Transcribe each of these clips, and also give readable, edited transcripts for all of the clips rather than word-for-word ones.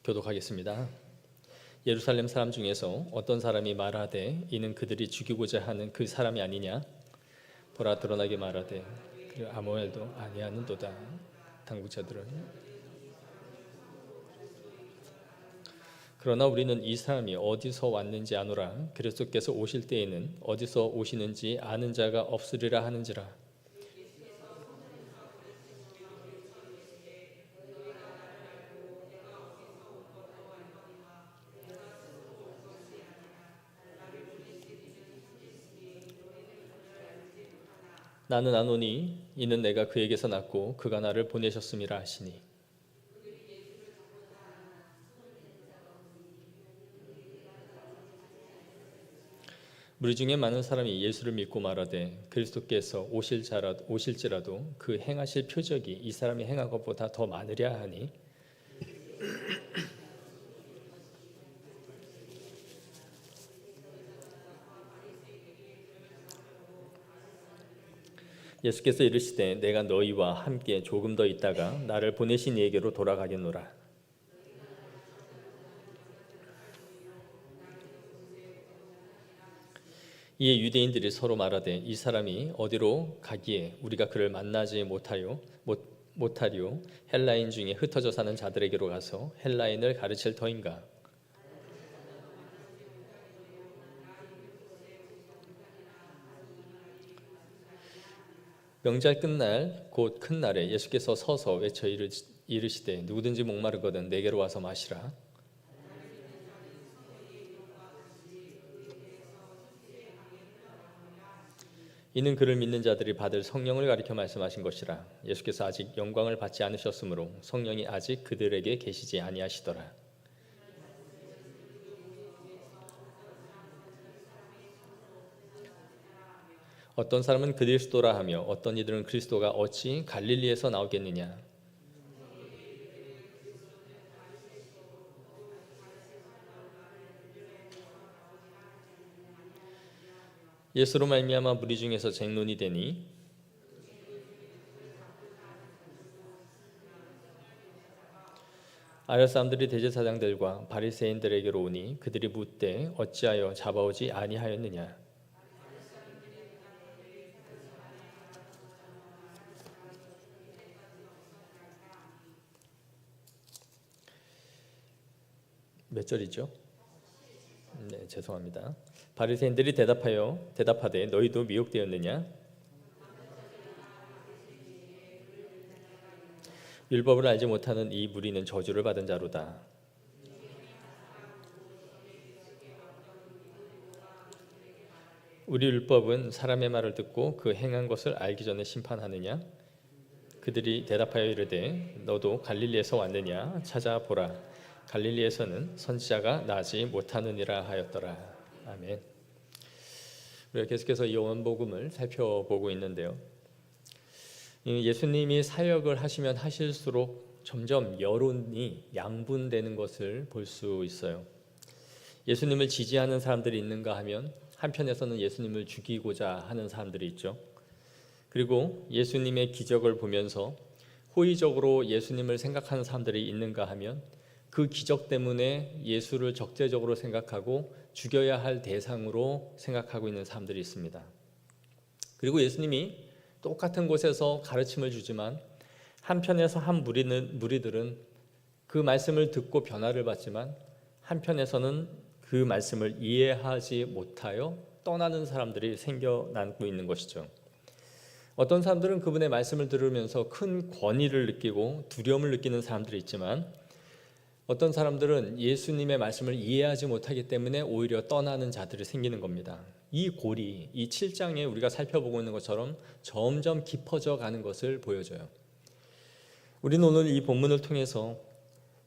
교독하겠습니다. 예루살렘 사람 중에서 어떤 사람이 말하되 이는 그들이 죽이고자 하는 그 사람이 아니냐? 보라, 드러나게 말하되 그를 아무 말도 아니하는도다. 당국자들은 그러나 우리는 이 사람이 어디서 왔는지 아노라. 그리스도께서 오실 때에는 어디서 오시는지 아는 자가 없으리라 하는지라. 나는 아노니 이는 내가 그에게서 났고 그가 나를 보내셨음이라 하시니. 무리 중에 많은 사람이 예수를 믿고 말하되 그리스도께서 오실지라도 그 행하실 표적이 이 사람이 행한 것보다 더 많으랴 하니. 예수께서 이르시되 내가 너희와 함께 조금 더 있다가 나를 보내신 이에게로 돌아가겠노라. 이에 유대인들이 서로 말하되 이 사람이 어디로 가기에 우리가 그를 만나지 못하리요. 헬라인 중에 흩어져 사는 자들에게로 가서 헬라인을 가르칠 터인가. 명절 끝날 곧 큰 날에 예수께서 서서 외쳐 이르시되 누구든지 목마르거든 내게로 와서 마시라. 이는 그를 믿는 자들이 받을 성령을 가리켜 말씀하신 것이라. 예수께서 아직 영광을 받지 않으셨으므로 성령이 아직 그들에게 계시지 아니하시더라. 어떤 사람은 그리스도라 하며 어떤 이들은 그리스도가 어찌 갈릴리에서 나오겠느냐. 예수로 말미암아 무리 중에서 쟁론이 되니 아랫 사람들이 대제사장들과 바리새인들에게로 오니 그들이 묻되 어찌하여 잡아오지 아니하였느냐. 몇 절이죠? 네, 죄송합니다. 바리새인들이 대답하되 너희도 미혹되었느냐? 율법을 알지 못하는 이 무리는 저주를 받은 자로다. 우리 율법은 사람의 말을 듣고 그 행한 것을 알기 전에 심판하느냐? 그들이 대답하여 이르되 너도 갈릴리에서 왔느냐? 찾아보라. 갈릴리에서는 선지자가 나지 못하느니라 하였더라. 아멘. 우리가 계속해서 요한복음을 살펴보고 있는데요. 예수님이 사역을 하시면 하실수록 점점 여론이 양분되는 것을 볼 수 있어요. 예수님을 지지하는 사람들이 있는가 하면 한편에서는 예수님을 죽이고자 하는 사람들이 있죠. 그리고 예수님의 기적을 보면서 호의적으로 예수님을 생각하는 사람들이 있는가 하면 그 기적 때문에 예수를 적대적으로 생각하고 죽여야 할 대상으로 생각하고 있는 사람들이 있습니다. 그리고 예수님이 똑같은 곳에서 가르침을 주지만 한편에서 한 무리들은 그 말씀을 듣고 변화를 받지만 한편에서는 그 말씀을 이해하지 못하여 떠나는 사람들이 생겨나고 있는 것이죠. 어떤 사람들은 그분의 말씀을 들으면서 큰 권위를 느끼고 두려움을 느끼는 사람들이 있지만 어떤 사람들은 예수님의 말씀을 이해하지 못하기 때문에 오히려 떠나는 자들이 생기는 겁니다. 이 골이 이 7장에 우리가 살펴보고 있는 것처럼 점점 깊어져 가는 것을 보여줘요. 우리는 오늘 이 본문을 통해서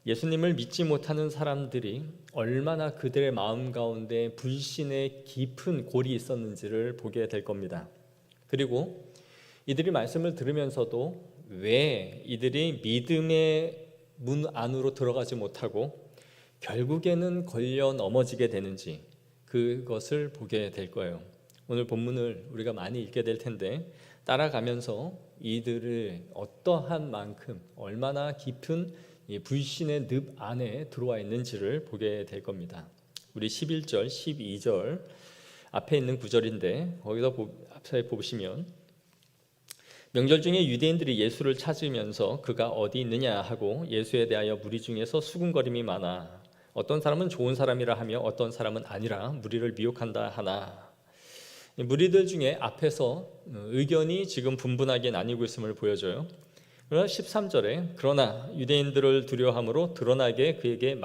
예수님을 믿지 못하는 사람들이 얼마나 그들의 마음 가운데 불신의 깊은 골이 있었는지를 보게 될 겁니다. 그리고 이들이 말씀을 들으면서도 왜 이들이 믿음의 문 안으로 들어가지 못하고 결국에는 걸려 넘어지게 되는지 그것을 보게 될 거예요. 오늘 본문을 우리가 많이 읽게 될 텐데 따라가면서 이들을 어떠한 만큼 얼마나 깊은 이 불신의 늪 안에 들어와 있는지를 보게 될 겁니다. 우리 11절, 12절 앞에 있는 구절인데 거기서 앞에 보시면 명절 중에 유대인들이 예수를 찾으면서 그가 어디 있느냐 하고 예수에 대하여 무리 중에서 수군거림이 많아 어떤 사람은 좋은 사람이라 하며 어떤 사람은 아니라 무리를 미혹한다 하나. 무리들 중에 앞에서 의견이 지금 분분하게 나뉘고 있음을 보여줘요. 그러나 13절에 그러나 유대인들을 두려워함으로 드러나게 그에게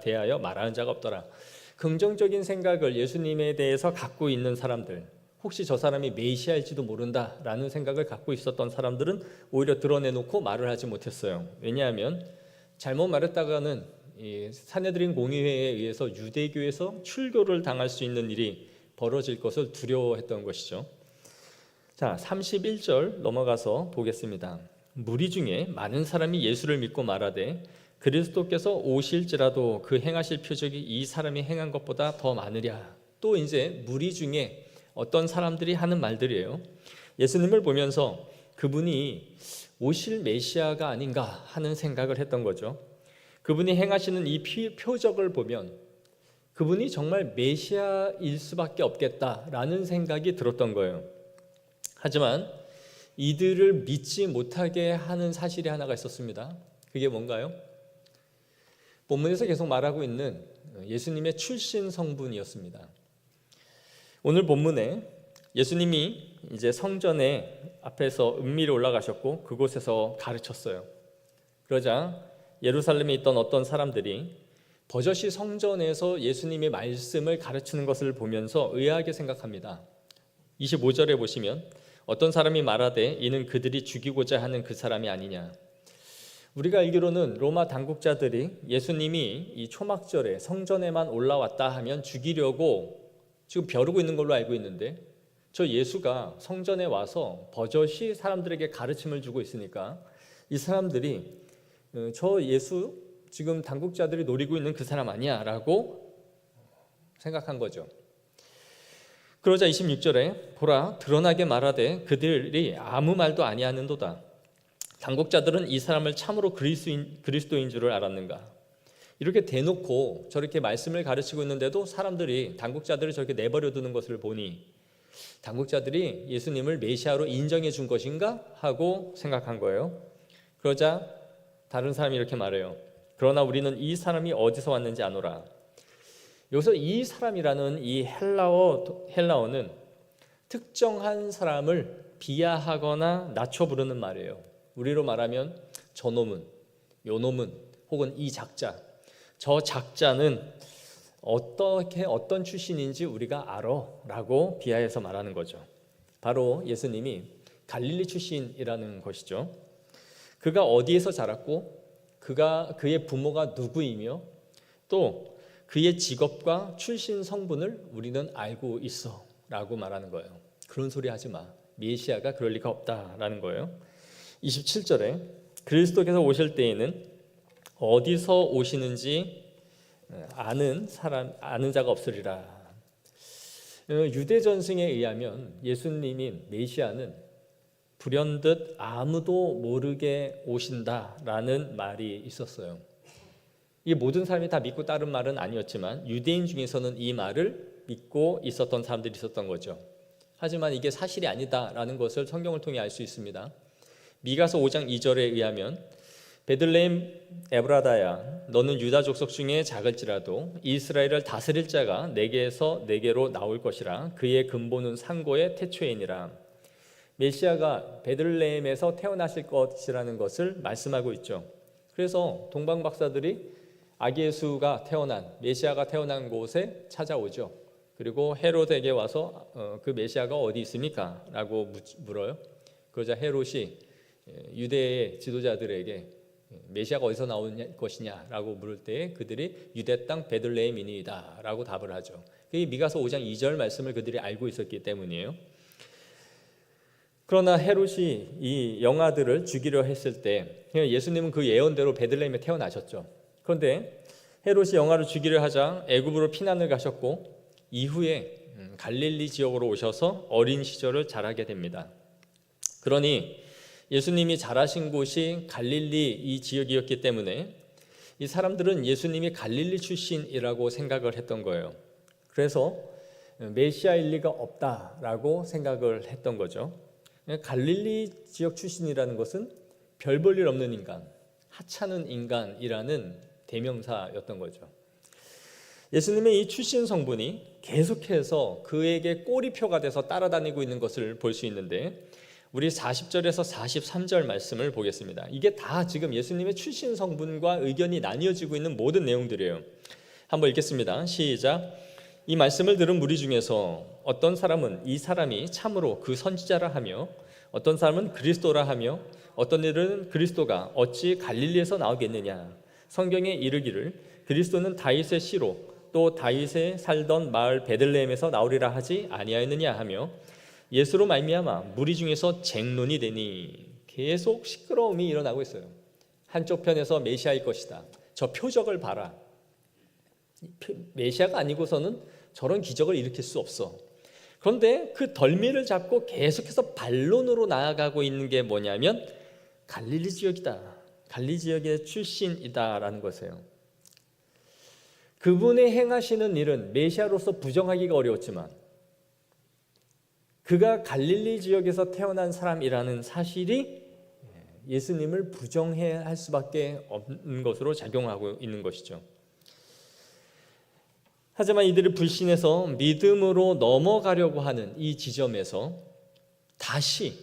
대하여 말하는 자가 없더라. 긍정적인 생각을 예수님에 대해서 갖고 있는 사람들, 혹시 저 사람이 메시아일지도 모른다라는 생각을 갖고 있었던 사람들은 오히려 드러내놓고 말을 하지 못했어요. 왜냐하면 잘못 말했다가는 산헤드린 공의회에 의해서 유대교에서 출교를 당할 수 있는 일이 벌어질 것을 두려워했던 것이죠. 자, 31절 넘어가서 보겠습니다. 무리 중에 많은 사람이 예수를 믿고 말하되 그리스도께서 오실지라도 그 행하실 표적이 이 사람이 행한 것보다 더 많으랴. 또 이제 무리 중에 어떤 사람들이 하는 말들이에요. 예수님을 보면서 그분이 오실 메시아가 아닌가 하는 생각을 했던 거죠. 그분이 행하시는 이 표적을 보면 그분이 정말 메시아일 수밖에 없겠다라는 생각이 들었던 거예요. 하지만 이들을 믿지 못하게 하는 사실이 하나가 있었습니다. 그게 뭔가요? 본문에서 계속 말하고 있는 예수님의 출신 성분이었습니다. 오늘 본문에 예수님이 이제 성전에 앞에서 은밀히 올라가셨고 그곳에서 가르쳤어요. 그러자 예루살렘에 있던 어떤 사람들이 버젓이 성전에서 예수님의 말씀을 가르치는 것을 보면서 의아하게 생각합니다. 25절에 보시면 어떤 사람이 말하되 이는 그들이 죽이고자 하는 그 사람이 아니냐. 우리가 알기로는 로마 당국자들이 예수님이 이 초막절에 성전에만 올라왔다 하면 죽이려고 지금 벼르고 있는 걸로 알고 있는데 저 예수가 성전에 와서 버젓이 사람들에게 가르침을 주고 있으니까 이 사람들이 저 예수 지금 당국자들이 노리고 있는 그 사람 아니야 라고 생각한 거죠. 그러자 26절에 보라 드러나게 말하되 그들이 아무 말도 아니하는도다. 당국자들은 이 사람을 참으로 그리스도인 줄을 알았는가. 이렇게 대놓고 저렇게 말씀을 가르치고 있는데도 사람들이 당국자들을 저렇게 내버려 두는 것을 보니 당국자들이 예수님을 메시아로 인정해 준 것인가 하고 생각한 거예요. 그러자 다른 사람이 이렇게 말해요. 그러나 우리는 이 사람이 어디서 왔는지 아노라. 여기서 이 사람이라는 이 헬라어는 특정한 사람을 비하하거나 낮춰 부르는 말이에요. 우리로 말하면 저놈은, 요놈은, 혹은 이 작자, 저 작자는 어떤 출신인지 우리가 알아 라고 비하해서 말하는 거죠. 바로 예수님이 갈릴리 출신이라는 것이죠. 그가 어디에서 자랐고 그의 부모가 누구이며 또 그의 직업과 출신 성분을 우리는 알고 있어 라고 말하는 거예요. 그런 소리 하지 마. 메시아가 그럴 리가 없다라는 거예요. 27절에 그리스도께서 오실 때에는 어디서 오시는지 아는 자가 없으리라. 유대 전승에 의하면 예수님인 메시아는 불현듯 아무도 모르게 오신다라는 말이 있었어요. 이 모든 사람이 다 믿고 따른 말은 아니었지만 유대인 중에서는 이 말을 믿고 있었던 사람들이 있었던 거죠. 하지만 이게 사실이 아니다라는 것을 성경을 통해 알 수 있습니다. 미가서 5장 2절에 의하면 베들레헴 에브라다야 너는 유다 족속 중에 작을지라도 이스라엘을 다스릴 자가 내게서 내게로 나올 것이라 그의 근본은 상고의 태초이니라. 메시아가 베들레헴에서 태어나실 것이라는 것을 말씀하고 있죠. 그래서 동방 박사들이 아기 예수가 태어난 메시아가 태어난 곳에 찾아오죠. 그리고 헤롯에게 와서 그 메시아가 어디 있습니까? 라고 물어요. 그러자 헤롯이 유대의 지도자들에게 메시아가 어디서 나올 것이냐 라고 물을 때 그들이 유대 땅 베들레헴이니이다 라고 답을 하죠. 그게 미가서 5장 2절 말씀을 그들이 알고 있었기 때문이에요. 그러나 헤롯이 이 영아들을 죽이려 했을 때 예수님은 그 예언대로 베들레헴에 태어나셨죠. 그런데 헤롯이 영아를 죽이려 하자 애굽으로 피난을 가셨고 이후에 갈릴리 지역으로 오셔서 어린 시절을 자라게 됩니다. 그러니 예수님이 자라신 곳이 갈릴리 이 지역이었기 때문에 이 사람들은 예수님이 갈릴리 출신이라고 생각을 했던 거예요. 그래서 메시아일 리가 없다라고 생각을 했던 거죠. 갈릴리 지역 출신이라는 것은 별 볼 일 없는 인간, 하찮은 인간이라는 대명사였던 거죠. 예수님의 이 출신 성분이 계속해서 그에게 꼬리표가 돼서 따라다니고 있는 것을 볼 수 있는데, 우리 40절에서 43절 말씀을 보겠습니다. 이게 다 지금 예수님의 출신 성분과 의견이 나뉘어지고 있는 모든 내용들이에요. 한번 읽겠습니다. 시작. 이 말씀을 들은 무리 중에서 어떤 사람은 이 사람이 참으로 그 선지자라 하며, 어떤 사람은 그리스도라 하며, 어떤 이들은 그리스도가 어찌 갈릴리에서 나오겠느냐, 성경에 이르기를 그리스도는 다윗의 씨로 또 다윗의 살던 마을 베들레헴에서 나오리라 하지 아니하였느냐 하며, 예수로 말미암아 무리 중에서 쟁론이 되니, 계속 시끄러움이 일어나고 있어요. 한쪽 편에서 메시아일 것이다, 저 표적을 봐라, 메시아가 아니고서는 저런 기적을 일으킬 수 없어. 그런데 그 덜미를 잡고 계속해서 반론으로 나아가고 있는 게 뭐냐면 갈릴리 지역이다, 갈릴리 지역의 출신이다라는 것이에요. 그분의 행하시는 일은 메시아로서 부정하기가 어려웠지만 그가 갈릴리 지역에서 태어난 사람이라는 사실이 예수님을 부정해야 할 수밖에 없는 것으로 작용하고 있는 것이죠. 하지만 이들이 불신해서 믿음으로 넘어가려고 하는 이 지점에서 다시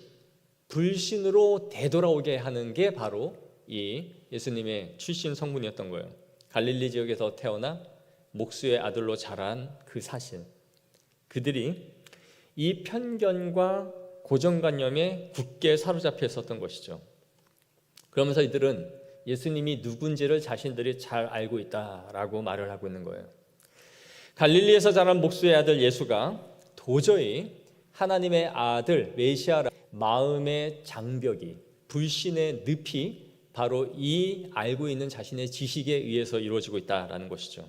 불신으로 되돌아오게 하는 게 바로 이 예수님의 출신 성분이었던 거예요. 갈릴리 지역에서 태어나 목수의 아들로 자란 그 사실, 그들이 이 편견과 고정관념에 굳게 사로잡혀 있었던 것이죠. 그러면서 이들은 예수님이 누군지를 자신들이 잘 알고 있다라고 말을 하고 있는 거예요. 갈릴리에서 자란 목수의 아들 예수가 도저히 하나님의 아들 메시아라 마음의 장벽이, 불신의 늪이 바로 이 알고 있는 자신의 지식에 의해서 이루어지고 있다라는 것이죠.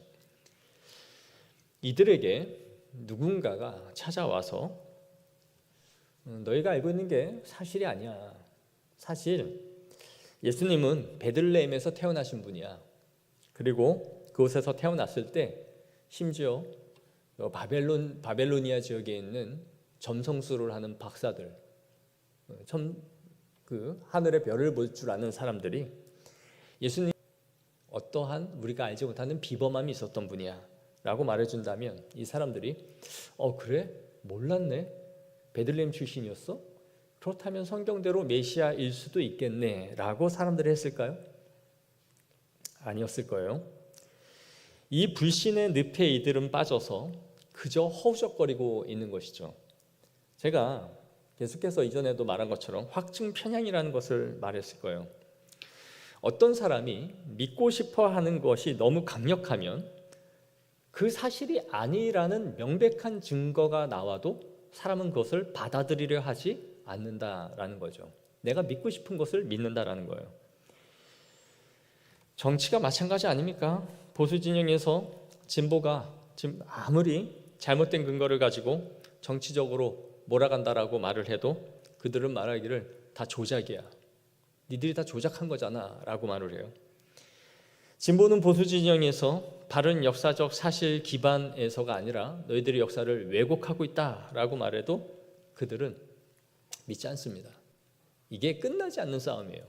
이들에게 누군가가 찾아와서 너희가 알고 있는 게 사실이 아니야. 사실 예수님은 베들레헴에서 태어나신 분이야. 그리고 그곳에서 태어났을 때 심지어 바벨로니아 지역에 있는 점성술을 하는 박사들, 하늘의 별을 볼 줄 아는 사람들이 예수님 어떠한 우리가 알지 못하는 비범함이 있었던 분이야 라고 말해준다면, 이 사람들이 그래? 몰랐네? 베들레헴 출신이었어? 그렇다면 성경대로 메시아일 수도 있겠네 라고 사람들이 했을까요? 아니었을 거예요. 이 불신의 늪에 이들은 빠져서 그저 허우적거리고 있는 것이죠. 제가 계속해서 이전에도 말한 것처럼 확증 편향이라는 것을 말했을 거예요. 어떤 사람이 믿고 싶어 하는 것이 너무 강력하면 그 사실이 아니라는 명백한 증거가 나와도 사람은 그것을 받아들이려 하지 않는다라는 거죠. 내가 믿고 싶은 것을 믿는다라는 거예요. 정치가 마찬가지 아닙니까? 보수 진영에서 진보가 지금 아무리 잘못된 근거를 가지고 정치적으로 몰아간다라고 말을 해도 그들은 말하기를 다 조작이야, 니들이 다 조작한 거잖아 라고 말을 해요. 진보는 보수 진영에서 바른 역사적 사실 기반에서가 아니라 너희들이 역사를 왜곡하고 있다라고 말해도 그들은 믿지 않습니다. 이게 끝나지 않는 싸움이에요.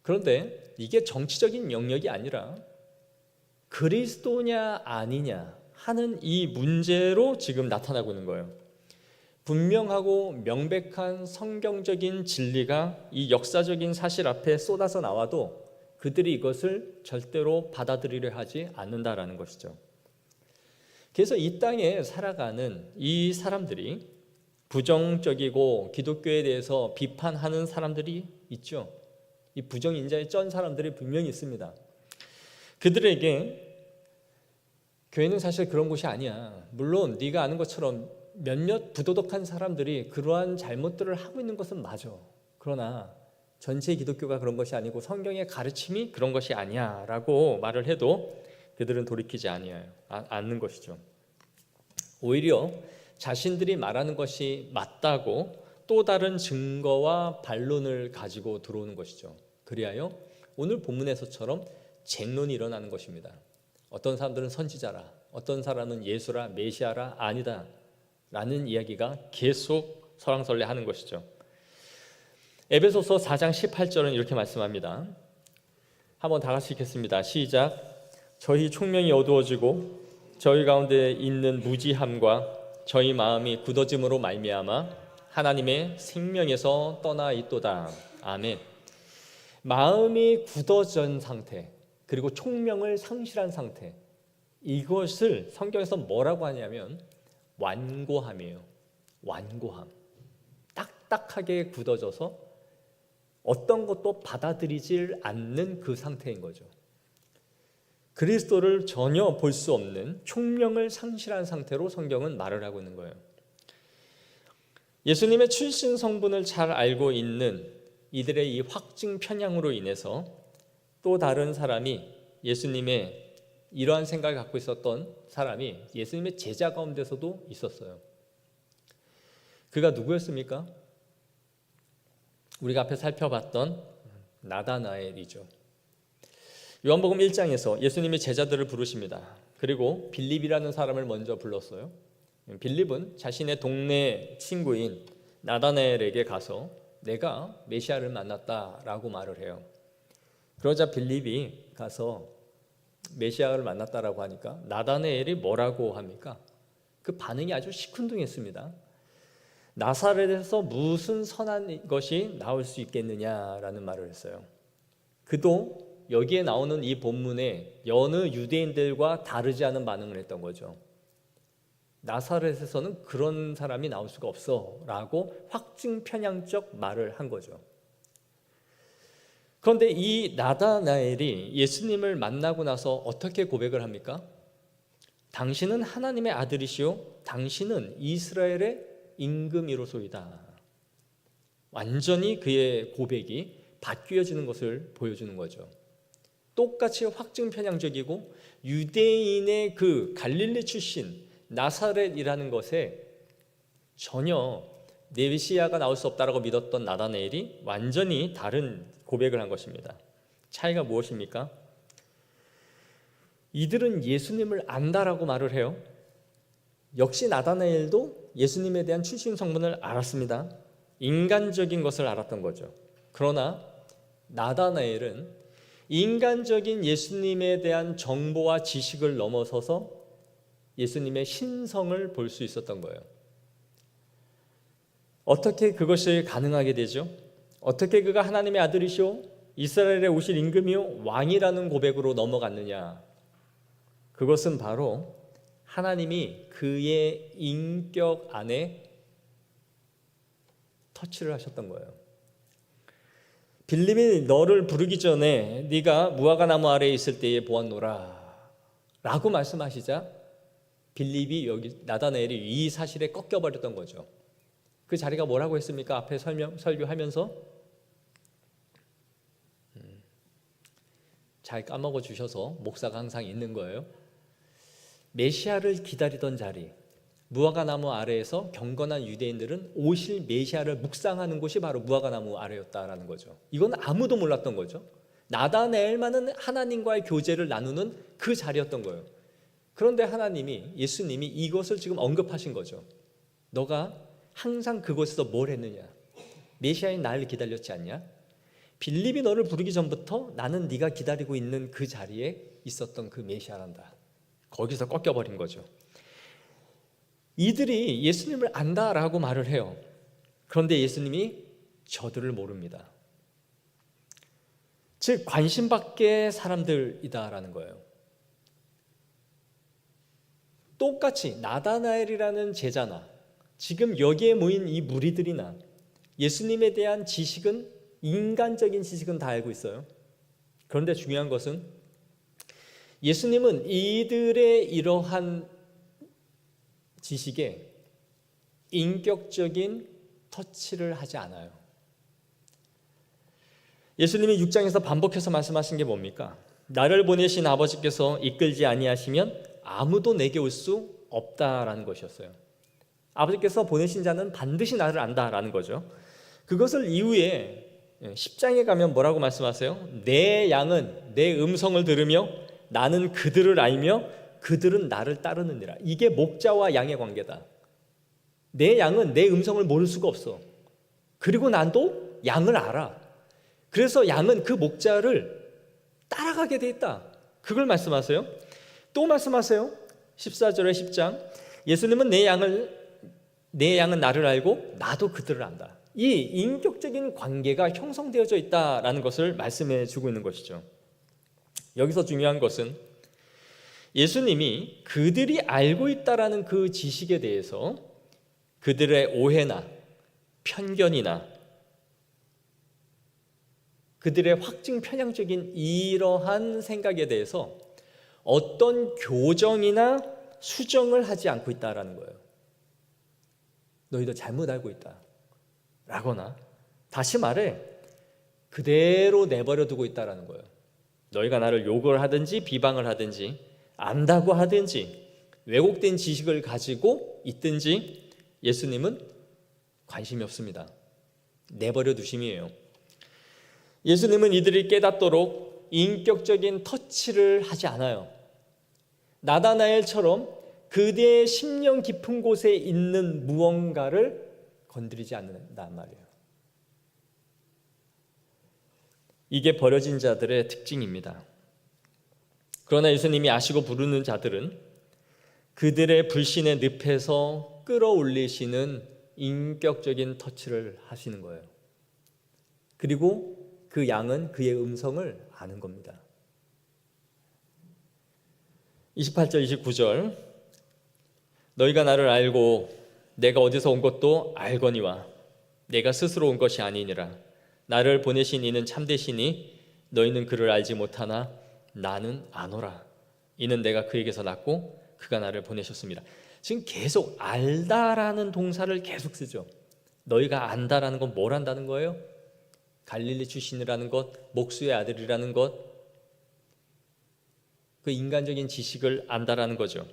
그런데 이게 정치적인 영역이 아니라 그리스도냐 아니냐 하는 이 문제로 지금 나타나고 있는 거예요. 분명하고 명백한 성경적인 진리가 이 역사적인 사실 앞에 쏟아져 나와도 그들이 이것을 절대로 받아들이려 하지 않는다라는 것이죠. 그래서 이 땅에 살아가는 이 사람들이 부정적이고 기독교에 대해서 비판하는 사람들이 있죠. 이 부정인자에 쩐 사람들이 분명히 있습니다. 그들에게 교회는 사실 그런 곳이 아니야. 물론 네가 아는 것처럼 몇몇 부도덕한 사람들이 그러한 잘못들을 하고 있는 것은 맞아. 그러나 전체 기독교가 그런 것이 아니고 성경의 가르침이 그런 것이 아니야 라고 말을 해도 그들은 돌이키지 않는 것이죠. 오히려 자신들이 말하는 것이 맞다고 또 다른 증거와 반론을 가지고 들어오는 것이죠. 그리하여 오늘 본문에서처럼 쟁론이 일어나는 것입니다. 어떤 사람들은 선지자라, 어떤 사람은 예수라, 메시아라, 아니다 라는 이야기가 계속 설왕설래하는 것이죠. 에베소서 4장 18절은 이렇게 말씀합니다. 한번 다 같이 읽겠습니다. 시작. 저희 총명이 어두워지고 저희 가운데 있는 무지함과 저희 마음이 굳어짐으로 말미암아 하나님의 생명에서 떠나 있도다. 아멘. 마음이 굳어진 상태, 그리고 총명을 상실한 상태, 이것을 성경에서 뭐라고 하냐면 완고함이에요. 완고함. 딱딱하게 굳어져서 어떤 것도 받아들이질 않는 그 상태인 거죠. 그리스도를 전혀 볼 수 없는 총명을 상실한 상태로 성경은 말을 하고 있는 거예요. 예수님의 출신 성분을 잘 알고 있는 이들의 이 확증 편향으로 인해서 또 다른 사람이, 예수님의 이러한 생각을 갖고 있었던 사람이 예수님의 제자 가운데서도 있었어요. 그가 누구였습니까? 우리가 앞에 살펴봤던 나다나엘이죠. 요한복음 1장에서 예수님이 제자들을 부르십니다. 그리고 빌립이라는 사람을 먼저 불렀어요. 빌립은 자신의 동네 친구인 나다나엘에게 가서 내가 메시아를 만났다라고 말을 해요. 그러자 빌립이 가서 메시아를 만났다라고 하니까 나다나엘이 뭐라고 합니까? 그 반응이 아주 시큰둥했습니다. 나사렛에서 무슨 선한 것이 나올 수 있겠느냐라는 말을 했어요. 그도 여기에 나오는 이 본문에 여느 유대인들과 다르지 않은 반응을 했던 거죠. 나사렛에서는 그런 사람이 나올 수가 없어 라고 확증 편향적 말을 한 거죠. 그런데 이 나다나엘이 예수님을 만나고 나서 어떻게 고백을 합니까? 당신은 하나님의 아들이시오, 당신은 이스라엘의 임금이로소이다. 완전히 그의 고백이 바뀌어지는 것을 보여주는 거죠. 똑같이 확증 편향적이고 유대인의 그 갈릴리 출신 나사렛이라는 것에 전혀 메시아가 나올 수 없다라고 믿었던 나다나엘이 완전히 다른 고백을 한 것입니다. 차이가 무엇입니까? 이들은 예수님을 안다라고 말을 해요. 역시 나다나엘도 예수님에 대한 출신 성분을 알았습니다. 인간적인 것을 알았던 거죠. 그러나 나다나엘은 인간적인 예수님에 대한 정보와 지식을 넘어서서 예수님의 신성을 볼 수 있었던 거예요. 어떻게 그것이 가능하게 되죠? 어떻게 그가 하나님의 아들이시오, 이스라엘에 오실 임금이요, 왕이라는 고백으로 넘어갔느냐? 그것은 바로 하나님이 그의 인격 안에 터치를 하셨던 거예요. 빌립이 너를 부르기 전에 네가 무화과 나무 아래에 있을 때에 보았노라 라고 말씀하시자 빌립이 여기 나다나엘이 이 사실에 꺾여버렸던 거죠. 그 자리가 뭐라고 했습니까? 앞에 설교하면서 잘 까먹어 주셔서 목사가 항상 있는 거예요. 메시아를 기다리던 자리, 무화과 나무 아래에서 경건한 유대인들은 오실 메시아를 묵상하는 곳이 바로 무화과 나무 아래였다라는 거죠. 이건 아무도 몰랐던 거죠. 나다나엘만은 하나님과의 교제를 나누는 그 자리였던 거예요. 그런데 하나님이, 예수님이 이것을 지금 언급하신 거죠. 너가 항상 그곳에서 뭘 했느냐? 메시아인 나를 기다렸지 않냐? 빌립이 너를 부르기 전부터 나는 네가 기다리고 있는 그 자리에 있었던 그 메시아란다. 거기서 꺾여버린 거죠. 이들이 예수님을 안다라고 말을 해요. 그런데 예수님이 저들을 모릅니다. 즉 관심 밖의 사람들이다라는 거예요. 똑같이 나다나엘이라는 제자나 지금 여기에 모인 이 무리들이나 예수님에 대한 지식은, 인간적인 지식은 다 알고 있어요. 그런데 중요한 것은 예수님은 이들의 이러한 지식에 인격적인 터치를 하지 않아요. 예수님이 6장에서 반복해서 말씀하신 게 뭡니까? 나를 보내신 아버지께서 이끌지 아니하시면 아무도 내게 올 수 없다라는 것이었어요. 아버지께서 보내신 자는 반드시 나를 안다라는 거죠. 그것을 이후에 10장에 가면 뭐라고 말씀하세요? 내 양은 내 음성을 들으며 나는 그들을 알며 그들은 나를 따르느니라. 이게 목자와 양의 관계다. 내 양은 내 음성을 모를 수가 없어. 그리고 나도 양을 알아. 그래서 양은 그 목자를 따라가게 돼 있다. 그걸 말씀하세요. 또 말씀하세요. 14절에 10장 예수님은 내 양은 나를 알고 나도 그들을 안다. 이 인격적인 관계가 형성되어져 있다라는 것을 말씀해 주고 있는 것이죠. 여기서 중요한 것은 예수님이 그들이 알고 있다라는 그 지식에 대해서 그들의 오해나 편견이나 그들의 확증 편향적인 이러한 생각에 대해서 어떤 교정이나 수정을 하지 않고 있다라는 거예요. 너희도 잘못 알고 있다 라거나, 다시 말해 그대로 내버려 두고 있다라는 거예요. 너희가 나를 욕을 하든지 비방을 하든지 안다고 하든지 왜곡된 지식을 가지고 있든지 예수님은 관심이 없습니다. 내버려 두심이에요. 예수님은 이들이 깨닫도록 인격적인 터치를 하지 않아요. 나다나엘처럼 그대의 심령 깊은 곳에 있는 무언가를 건드리지 않는단 말이에요. 이게 버려진 자들의 특징입니다. 그러나 예수님이 아시고 부르는 자들은 그들의 불신의 늪에서 끌어올리시는 인격적인 터치를 하시는 거예요. 그리고 그 양은 그의 음성을 아는 겁니다. 28절 29절 너희가 나를 알고 내가 어디서 온 것도 알거니와 내가 스스로 온 것이 아니니라. 나를 보내신 이는 참되시니 너희는 그를 알지 못하나 나는 아노라. 이는 내가 그에게서 났고 그가 나를 보내셨습니다. 지금 계속 알다라는 동사를 계속 쓰죠. 너희가 안다라는 건 뭘 안다는 거예요? 갈릴리 출신이라는 것, 목수의 아들이라는 것, 그 인간적인 지식을 안다라는 거죠.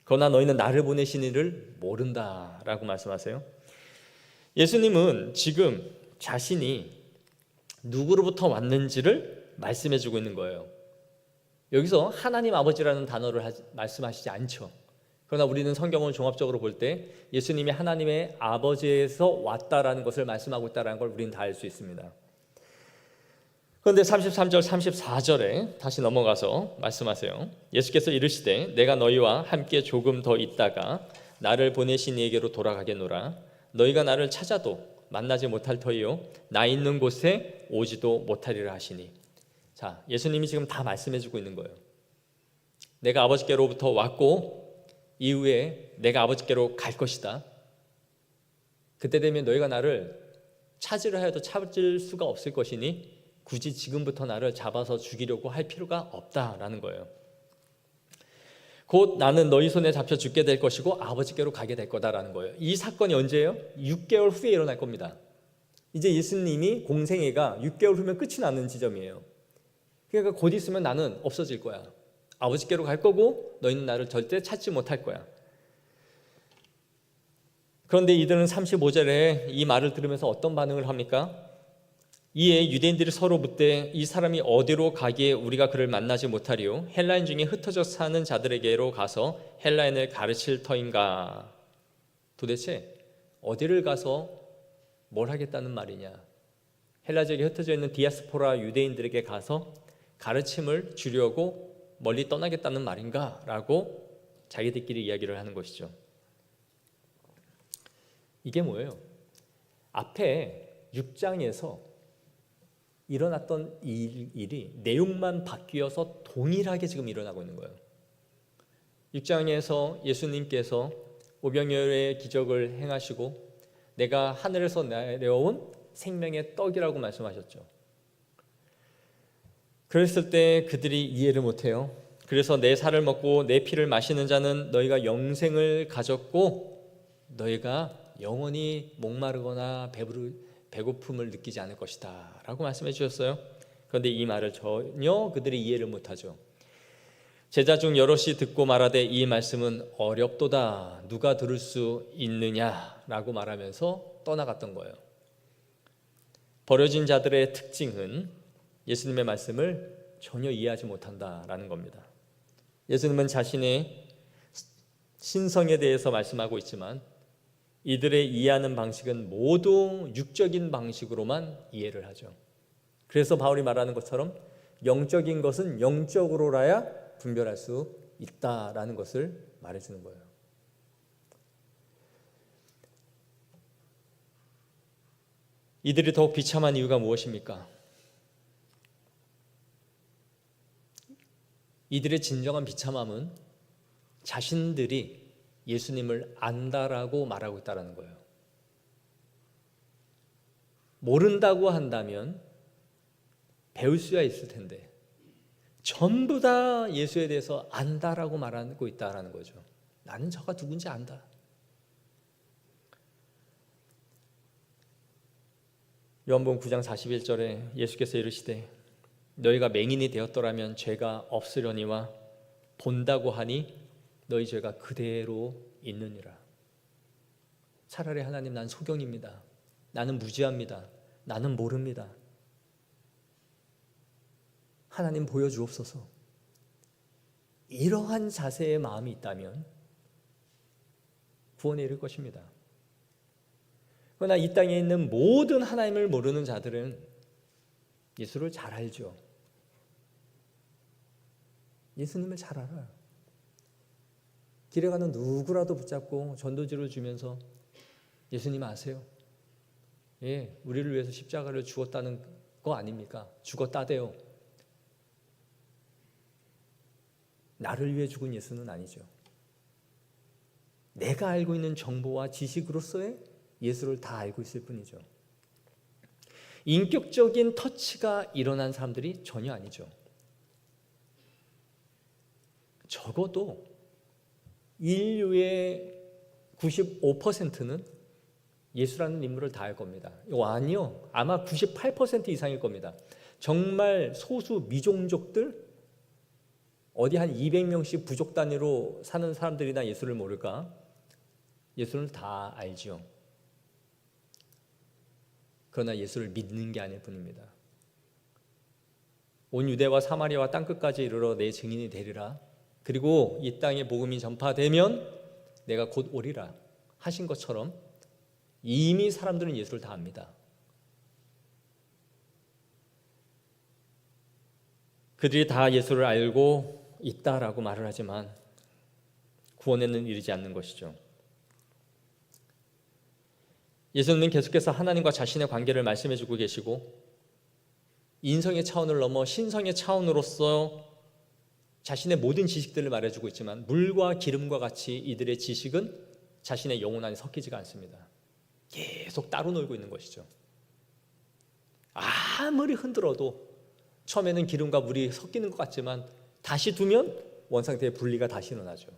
그러나 너희는 나를 보내신 이를 모른다라고 말씀하세요. 예수님은 지금 자신이 누구로부터 왔는지를 말씀해 주고 있는 거예요. 여기서 하나님 아버지라는 단어를 말씀하시지 않죠. 그러나 우리는 성경을 종합적으로 볼 때 예수님이 하나님의 아버지에서 왔다라는 것을 말씀하고 있다는 걸 우리는 다 알 수 있습니다. 그런데 33절 34절에 다시 넘어가서 말씀하세요. 예수께서 이르시되 내가 너희와 함께 조금 더 있다가 나를 보내신 이에게로 돌아가겠노라. 너희가 나를 찾아도 만나지 못할 터이요 나 있는 곳에 오지도 못하리라 하시니. 자, 예수님이 지금 다 말씀해 주고 있는 거예요. 내가 아버지께로부터 왔고 이후에 내가 아버지께로 갈 것이다. 그때 되면 너희가 나를 찾으려 해도 찾을 수가 없을 것이니 굳이 지금부터 나를 잡아서 죽이려고 할 필요가 없다라는 거예요. 곧 나는 너희 손에 잡혀 죽게 될 것이고 아버지께로 가게 될 거다라는 거예요. 이 사건이 언제예요? 6개월 후에 일어날 겁니다. 이제 예수님이 공생애가 6개월 후면 끝이 나는 지점이에요. 그러니까 곧 있으면 나는 없어질 거야. 아버지께로 갈 거고 너희는 나를 절대 찾지 못할 거야. 그런데 이들은 35절에 이 말을 들으면서 어떤 반응을 합니까? 이에 유대인들이 서로 묻되 이 사람이 어디로 가기에 우리가 그를 만나지 못하리요? 헬라인 중에 흩어져 사는 자들에게로 가서 헬라인을 가르칠 터인가? 도대체 어디를 가서 뭘 하겠다는 말이냐? 헬라 지역에 흩어져 있는 디아스포라 유대인들에게 가서 가르침을 주려고 멀리 떠나겠다는 말인가? 라고 자기들끼리 이야기를 하는 것이죠. 이게 뭐예요? 앞에 6장에서 일어났던 일이 내용만 바뀌어서 동일하게 지금 일어나고 있는 거예요. 6장에서 예수님께서 오병이어의 기적을 행하시고 내가 하늘에서 내려온 생명의 떡이라고 말씀하셨죠. 그랬을 때 그들이 이해를 못해요. 그래서 내 살을 먹고 내 피를 마시는 자는 너희가 영생을 가졌고 너희가 영원히 목마르거나 배고픔을 느끼지 않을 것이다 라고 말씀해 주셨어요. 그런데 이 말을 전혀 그들이 이해를 못하죠. 제자 중 여럿이 듣고 말하되 이 말씀은 어렵도다 누가 들을 수 있느냐라고 말하면서 떠나갔던 거예요. 버려진 자들의 특징은 예수님의 말씀을 전혀 이해하지 못한다라는 겁니다. 예수님은 자신의 신성에 대해서 말씀하고 있지만 이들의 이해하는 방식은 모두 육적인 방식으로만 이해를 하죠. 그래서 바울이 말하는 것처럼 영적인 것은 영적으로라야 분별할 수 있다라는 것을 말해주는 거예요. 이들이 더욱 비참한 이유가 무엇입니까? 이들의 진정한 비참함은 자신들이 예수님을 안다라고 말하고 있다는 거예요. 모른다고 한다면 배울 수야 있을 텐데 전부 다 예수에 대해서 안다라고 말하고 있다는 거죠. 나는 저가 누군지 안다. 요한복음 9장 41절에 예수께서 이르시되 너희가 맹인이 되었더라면 죄가 없으려니와 본다고 하니 너희 죄가 그대로 있느니라. 차라리 하나님, 난 소경입니다. 나는 무지합니다. 나는 모릅니다. 하나님 보여주옵소서. 이러한 자세의 마음이 있다면 구원에 이를 것입니다. 그러나 이 땅에 있는 모든 하나님을 모르는 자들은 예수를 잘 알죠. 예수님을 잘 알아요. 길에 가는 누구라도 붙잡고 전도지를 주면서 예수님 아세요? 예, 우리를 위해서 십자가를 죽었다는 거 아닙니까? 죽었다대요. 나를 위해 죽은 예수는 아니죠. 내가 알고 있는 정보와 지식으로서의 예수를 다 알고 있을 뿐이죠. 인격적인 터치가 일어난 사람들이 전혀 아니죠. 적어도 인류의 95%는 예수라는 인물을 다 알 겁니다. 아니요, 아마 98% 이상일 겁니다. 정말 소수 미종족들, 어디 한 200명씩 부족 단위로 사는 사람들이나 예수를 모를까? 예수를 다 알죠. 그러나 예수를 믿는 게 아닐 뿐입니다. 온 유대와 사마리아와 땅끝까지 이르러 내 증인이 되리라. 그리고 이 땅에 복음이 전파되면 내가 곧 오리라 하신 것처럼 이미 사람들은 예수를 다 압니다. 그들이 다 예수를 알고 있다라고 말을 하지만 구원에는 이르지 않는 것이죠. 예수님은 계속해서 하나님과 자신의 관계를 말씀해 주고 계시고 인성의 차원을 넘어 신성의 차원으로서 자신의 모든 지식들을 말해주고 있지만 물과 기름과 같이 이들의 지식은 자신의 영혼 안에 섞이지가 않습니다. 계속 따로 놀고 있는 것이죠. 아무리 흔들어도 처음에는 기름과 물이 섞이는 것 같지만 다시 두면 원상태의 분리가 다시 일어나죠.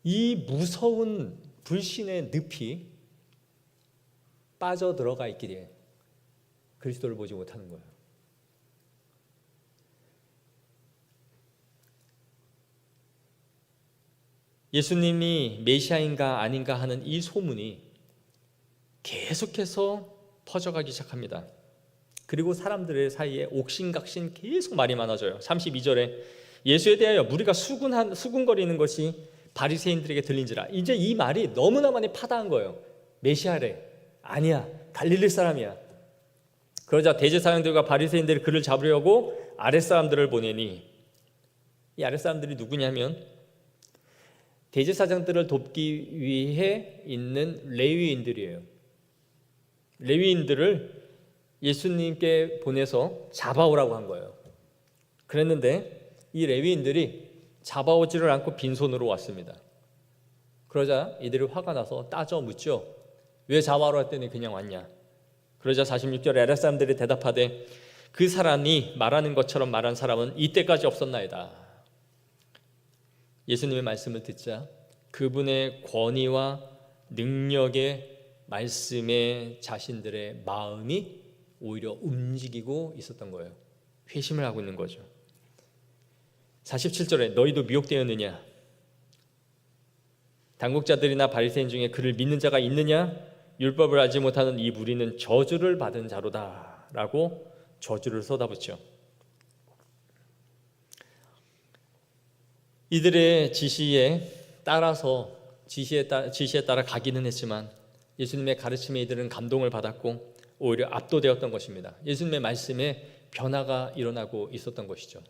이 무서운 불신의 늪이 빠져들어가 있기에 그리스도를 보지 못하는 거예요. 예수님이 메시아인가 아닌가 하는 이 소문이 계속해서 퍼져가기 시작합니다. 그리고 사람들의 사이에 옥신각신 계속 말이 많아져요. 32절에 예수에 대하여 무리가 수군거리는 것이 바리새인들에게 들린지라. 이제 이 말이 너무나 많이 파다한 거예요. 메시아래. 아니야. 갈릴리 사람이야. 그러자 대제사장들과 바리새인들이 그를 잡으려고 아랫사람들을 보내니, 이 아랫사람들이 누구냐면 대제사장들을 돕기 위해 있는 레위인들이에요. 레위인들을 예수님께 보내서 잡아오라고 한 거예요. 그랬는데 이 레위인들이 잡아오지를 않고 빈손으로 왔습니다. 그러자 이들이 화가 나서 따져 묻죠. 왜 잡아오라 했더니 그냥 왔냐. 그러자 46절에 아랫사람들이 대답하되 그 사람이 말하는 것처럼 말한 사람은 이때까지 없었나이다. 예수님의 말씀을 듣자 그분의 권위와 능력의 말씀에 자신들의 마음이 오히려 움직이고 있었던 거예요. 회심을 하고 있는 거죠. 47절에 너희도 미혹되었느냐? 당국자들이나 바리새인 중에 그를 믿는 자가 있느냐? 율법을 알지 못하는 이 무리는 저주를 받은 자로다 라고 저주를 쏟아붓죠. 이들의 지시에 따라 가기는 했지만 예수님의 가르침에 이들은 감동을 받았고 오히려 압도되었던 것입니다. 예수님의 말씀에 변화가 일어나고 있었던 것이죠.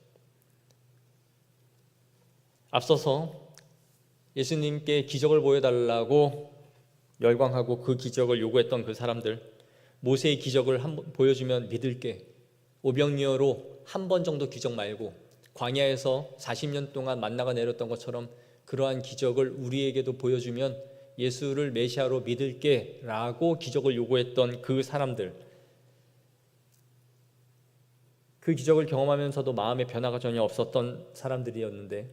앞서서 예수님께 기적을 보여달라고 열광하고 그 기적을 요구했던 그 사람들, 모세의 기적을 한번 보여주면 믿을게, 오병이어로 한 번 정도 기적 말고 광야에서 40년 동안 만나가 내렸던 것처럼 그러한 기적을 우리에게도 보여주면 예수를 메시아로 믿을게 라고 기적을 요구했던 그 사람들, 그 기적을 경험하면서도 마음의 변화가 전혀 없었던 사람들이었는데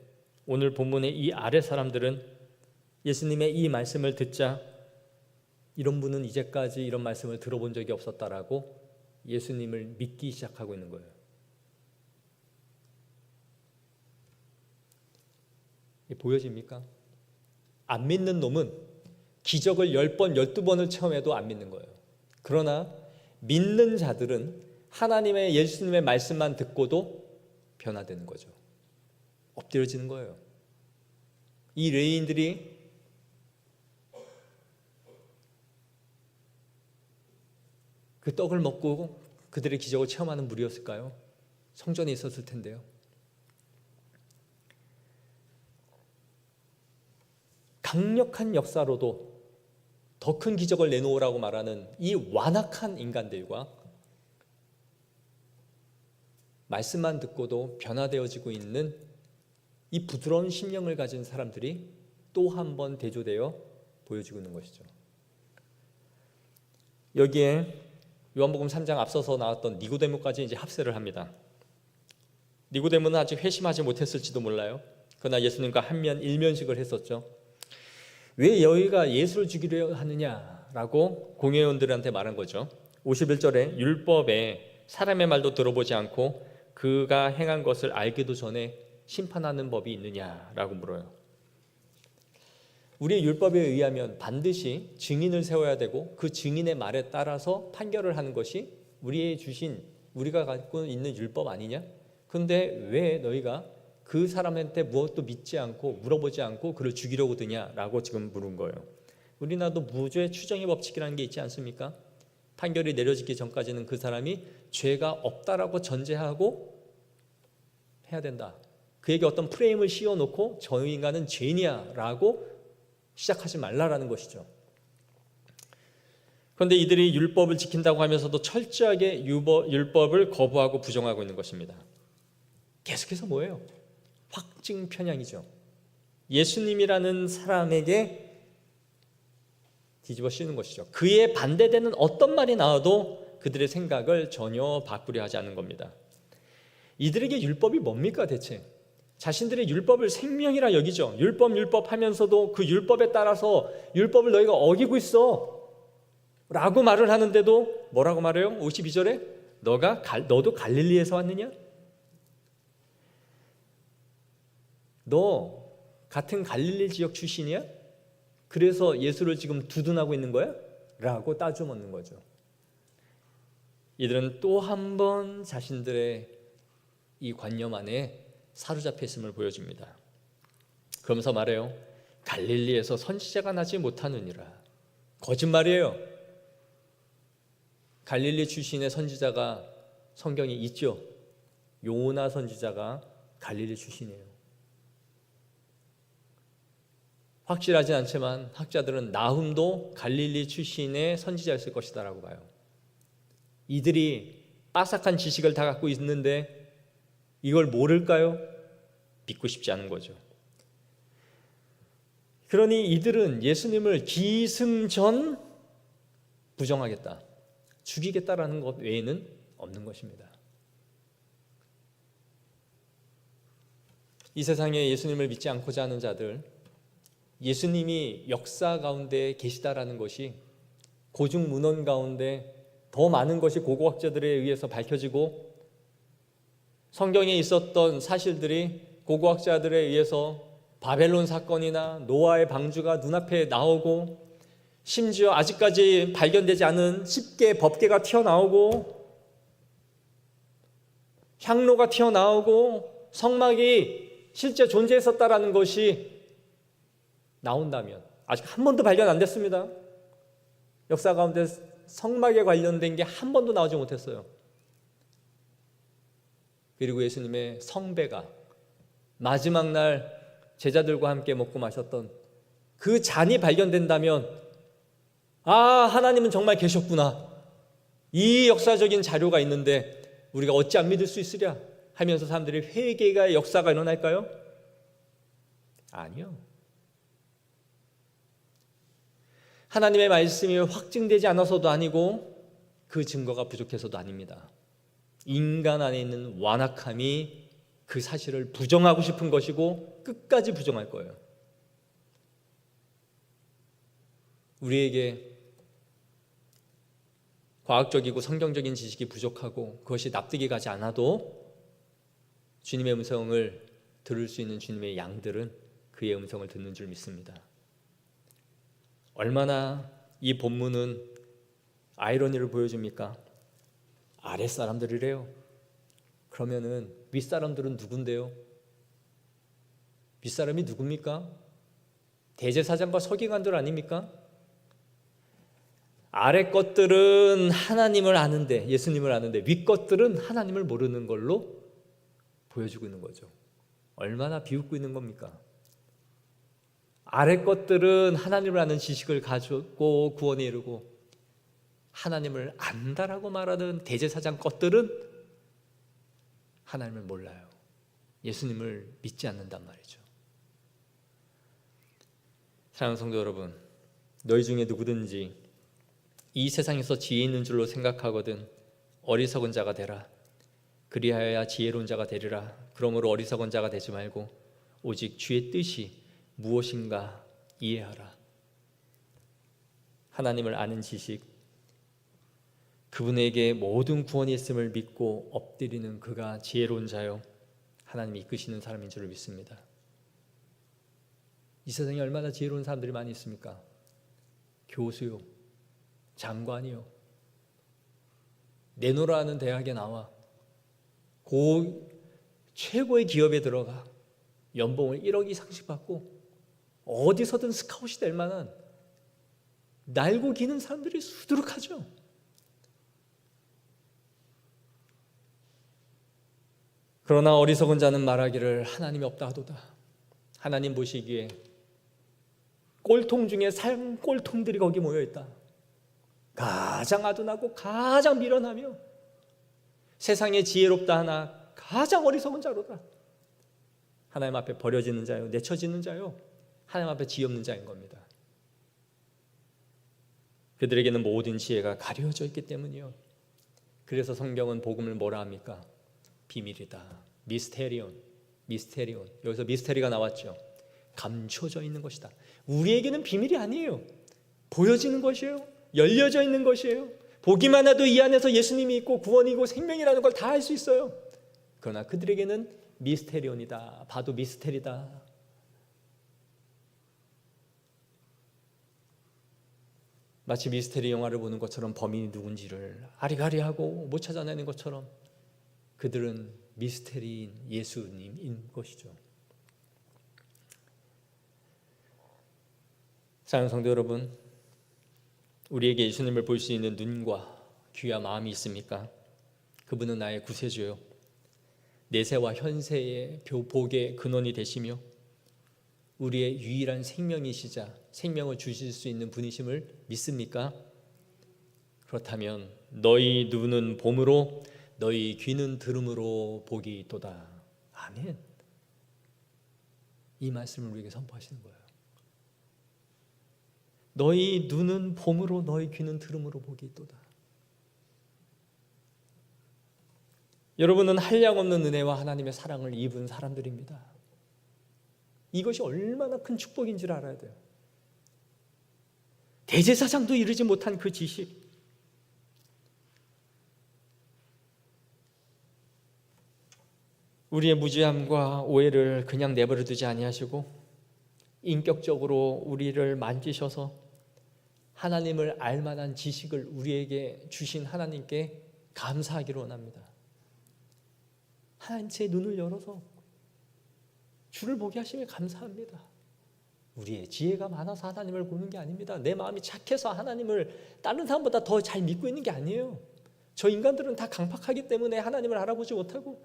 오늘 본문의 이 아래 사람들은 예수님의 이 말씀을 듣자 이런 분은 이제까지 이런 말씀을 들어본 적이 없었다라고 예수님을 믿기 시작하고 있는 거예요. 보여집니까? 안 믿는 놈은 기적을 10번, 12번을 체험해도 안 믿는 거예요. 그러나 믿는 자들은 하나님의 예수님의 말씀만 듣고도 변화되는 거죠. 엎드려지는 거예요. 이 레위인들이 그 떡을 먹고 그들의 기적을 체험하는 무리였을까요? 성전에 있었을 텐데요. 강력한 역사로도 더 큰 기적을 내놓으라고 말하는 이 완악한 인간들과 말씀만 듣고도 변화되어지고 있는 이 부드러운 심령을 가진 사람들이 또 한 번 대조되어 보여지고 있는 것이죠. 여기에 요한복음 3장 앞서서 나왔던 니고데모까지 이제 합세를 합니다. 니고데모는 아직 회심하지 못했을지도 몰라요. 그러나 예수님과 한면 일면식을 했었죠. 왜 너희가 예수를 죽이려 하느냐라고 공회원들한테 말한 거죠. 51절에 율법에 사람의 말도 들어보지 않고 그가 행한 것을 알기도 전에 심판하는 법이 있느냐라고 물어요. 우리의 율법에 의하면 반드시 증인을 세워야 되고 그 증인의 말에 따라서 판결을 하는 것이 우리가 갖고 있는 율법 아니냐? 그런데 왜 너희가 그 사람한테 무엇도 믿지 않고 물어보지 않고 그를 죽이려고 드냐라고 지금 물은 거예요. 우리나라도 무죄 추정의 법칙이라는 게 있지 않습니까? 판결이 내려지기 전까지는 그 사람이 죄가 없다라고 전제하고 해야 된다. 그에게 어떤 프레임을 씌워놓고 저 인간은 죄인이야라고 시작하지 말라라는 것이죠. 그런데 이들이 율법을 지킨다고 하면서도 철저하게 율법을 거부하고 부정하고 있는 것입니다. 계속해서 뭐예요? 확증 편향이죠. 예수님이라는 사람에게 뒤집어 씌우는 것이죠. 그에 반대되는 어떤 말이 나와도 그들의 생각을 전혀 바꾸려 하지 않는 겁니다. 이들에게 율법이 뭡니까 대체? 자신들의 율법을 생명이라 여기죠. 율법 하면서도 그 율법에 따라서 율법을 너희가 어기고 있어 라고 말을 하는데도 뭐라고 말해요? 52절에 너도 갈릴리에서 왔느냐? 너 같은 갈릴리 지역 출신이야? 그래서 예수를 지금 두둔하고 있는 거야? 라고 따져묻는 거죠. 이들은 또 한 번 자신들의 이 관념 안에 사로잡혀 있음을 보여줍니다. 그러면서 말해요. 갈릴리에서 선지자가 나지 못하느니라. 거짓말이에요. 갈릴리 출신의 선지자가 성경에 있죠. 요나 선지자가 갈릴리 출신이에요. 확실하지 않지만 학자들은 나훔도 갈릴리 출신의 선지자였을 것이다 라고 봐요. 이들이 빠삭한 지식을 다 갖고 있는데 이걸 모를까요? 믿고 싶지 않은 거죠. 그러니 이들은 예수님을 기승전 부정하겠다, 죽이겠다라는 것 외에는 없는 것입니다. 이 세상에 예수님을 믿지 않고자 하는 자들, 예수님이 역사 가운데 계시다라는 것이 고중문헌 가운데 더 많은 것이 고고학자들에 의해서 밝혀지고 성경에 있었던 사실들이 고고학자들에 의해서 바벨론 사건이나 노아의 방주가 눈앞에 나오고 심지어 아직까지 발견되지 않은 10개의 법궤가 튀어나오고 향로가 튀어나오고 성막이 실제 존재했었다라는 것이 나온다면, 아직 한 번도 발견 안 됐습니다. 역사 가운데 성막에 관련된 게 한 번도 나오지 못했어요. 그리고 예수님의 성배가 마지막 날 제자들과 함께 먹고 마셨던 그 잔이 발견된다면, 아, 하나님은 정말 계셨구나, 이 역사적인 자료가 있는데 우리가 어찌 안 믿을 수 있으랴 하면서 사람들이 회개의 역사가 일어날까요? 아니요. 하나님의 말씀이 확증되지 않아서도 아니고 그 증거가 부족해서도 아닙니다. 인간 안에 있는 완악함이 그 사실을 부정하고 싶은 것이고 끝까지 부정할 거예요. 우리에게 과학적이고 성경적인 지식이 부족하고 그것이 납득이 가지 않아도 주님의 음성을 들을 수 있는 주님의 양들은 그의 음성을 듣는 줄 믿습니다. 얼마나 이 본문은 아이러니를 보여줍니까? 아랫사람들이래요. 그러면은 윗사람들은 누군데요? 윗사람이 누굽니까? 대제사장과 서기관들 아닙니까? 아래 것들은 하나님을 아는데, 예수님을 아는데 윗 것들은 하나님을 모르는 걸로 보여주고 있는 거죠. 얼마나 비웃고 있는 겁니까? 아래 것들은 하나님을 아는 지식을 가지고 구원에 이르고 하나님을 안다라고 말하는 대제사장 것들은 하나님을 몰라요. 예수님을 믿지 않는단 말이죠. 사랑하는 성도 여러분, 너희 중에 누구든지 이 세상에서 지혜 있는 줄로 생각하거든 어리석은 자가 되라. 그리하여야 지혜로운 자가 되리라. 그러므로 어리석은 자가 되지 말고 오직 주의 뜻이 무엇인가 이해하라. 하나님을 아는 지식, 그분에게 모든 구원이 있음을 믿고 엎드리는 그가 지혜로운 자요, 하나님이 이끄시는 사람인 줄 믿습니다. 이 세상에 얼마나 지혜로운 사람들이 많이 있습니까? 교수요, 장관이요, 내노라 하는 대학에 나와 최고의 기업에 들어가 연봉을 1억 이상씩 받고 어디서든 스카웃이 될 만한 날고 기는 사람들이 수두룩하죠. 그러나 어리석은 자는 말하기를 하나님이 없다 하도다. 하나님 보시기에 꼴통 중에 산 꼴통들이 거기 모여있다. 가장 아둔하고 가장 미련하며 세상에 지혜롭다 하나 가장 어리석은 자로다. 하나님 앞에 버려지는 자요, 내쳐지는 자요, 하나님 앞에 지혜 없는 자인 겁니다. 그들에게는 모든 지혜가 가려져 있기 때문이요. 그래서 성경은 복음을 뭐라 합니까? 비밀이다. 미스테리온. 여기서 미스테리가 나왔죠. 감춰져 있는 것이다. 우리에게는 비밀이 아니에요. 보여지는 것이에요. 열려져 있는 것이에요. 보기만 해도 이 안에서 예수님이 있고 구원이고 생명이라는 걸 다 알 수 있어요. 그러나 그들에게는 미스테리온이다. 봐도 미스테리다. 마치 미스테리 영화를 보는 것처럼 범인이 누군지를 아리가리하고 못 찾아내는 것처럼 그들은 미스테리인 예수님인 것이죠. 사랑하는 성도 여러분, 우리에게 예수님을 볼 수 있는 눈과 귀와 마음이 있습니까? 그분은 나의 구세주요, 내세와 현세의 복의 근원이 되시며 우리의 유일한 생명이시자 생명을 주실 수 있는 분이심을 믿습니까? 그렇다면 너희 눈은 봄으로 너희 귀는 들음으로 복이 있도다. 아멘. 이 말씀을 우리에게 선포하시는 거예요. 너희 눈은 봄으로 너희 귀는 들음으로 복이 있도다. 여러분은 한량없는 은혜와 하나님의 사랑을 입은 사람들입니다. 이것이 얼마나 큰 축복인지를 알아야 돼요. 대제사장도 이루지 못한 그 지식, 우리의 무지함과 오해를 그냥 내버려 두지 아니하시고 인격적으로 우리를 만지셔서 하나님을 알만한 지식을 우리에게 주신 하나님께 감사하기를 원합니다. 하나님 제 눈을 열어서 주를 보게 하시면 감사합니다. 우리의 지혜가 많아서 하나님을 보는 게 아닙니다. 내 마음이 착해서 하나님을 다른 사람보다 더 잘 믿고 있는 게 아니에요. 저 인간들은 다 강팍하기 때문에 하나님을 알아보지 못하고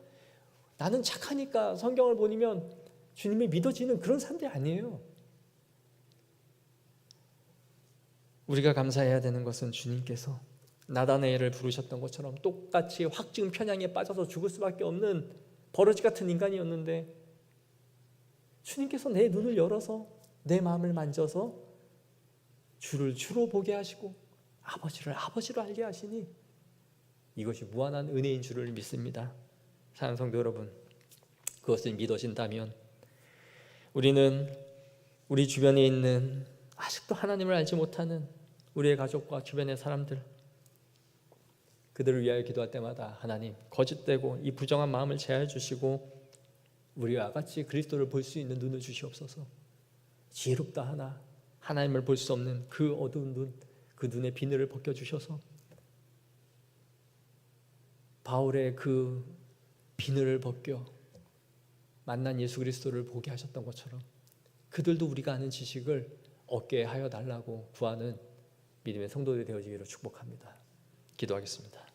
나는 착하니까 성경을 보면 주님이 믿어지는 그런 사람들이 아니에요. 우리가 감사해야 되는 것은 주님께서 나다나엘을 부르셨던 것처럼 똑같이 확증 편향에 빠져서 죽을 수밖에 없는 버러지 같은 인간이었는데 주님께서 내 눈을 열어서 내 마음을 만져서 주를 주로 보게 하시고 아버지를 아버지로 알게 하시니 이것이 무한한 은혜인 줄을 믿습니다. 사랑하는 성도 여러분, 그것을 믿어진다면 우리는 우리 주변에 있는 아직도 하나님을 알지 못하는 우리의 가족과 주변의 사람들, 그들을 위하여 기도할 때마다 하나님 거짓되고 이 부정한 마음을 제하여 주시고 우리와 같이 그리스도를 볼 수 있는 눈을 주시옵소서. 지혜롭다 하나 하나님을 볼 수 없는 그 어두운 눈, 그 눈의 비늘을 벗겨주셔서 바울의 그 비늘을 벗겨 만난 예수 그리스도를 보게 하셨던 것처럼 그들도 우리가 아는 지식을 얻게 하여 달라고 구하는 믿음의 성도들이 되어지기를 축복합니다. 기도하겠습니다.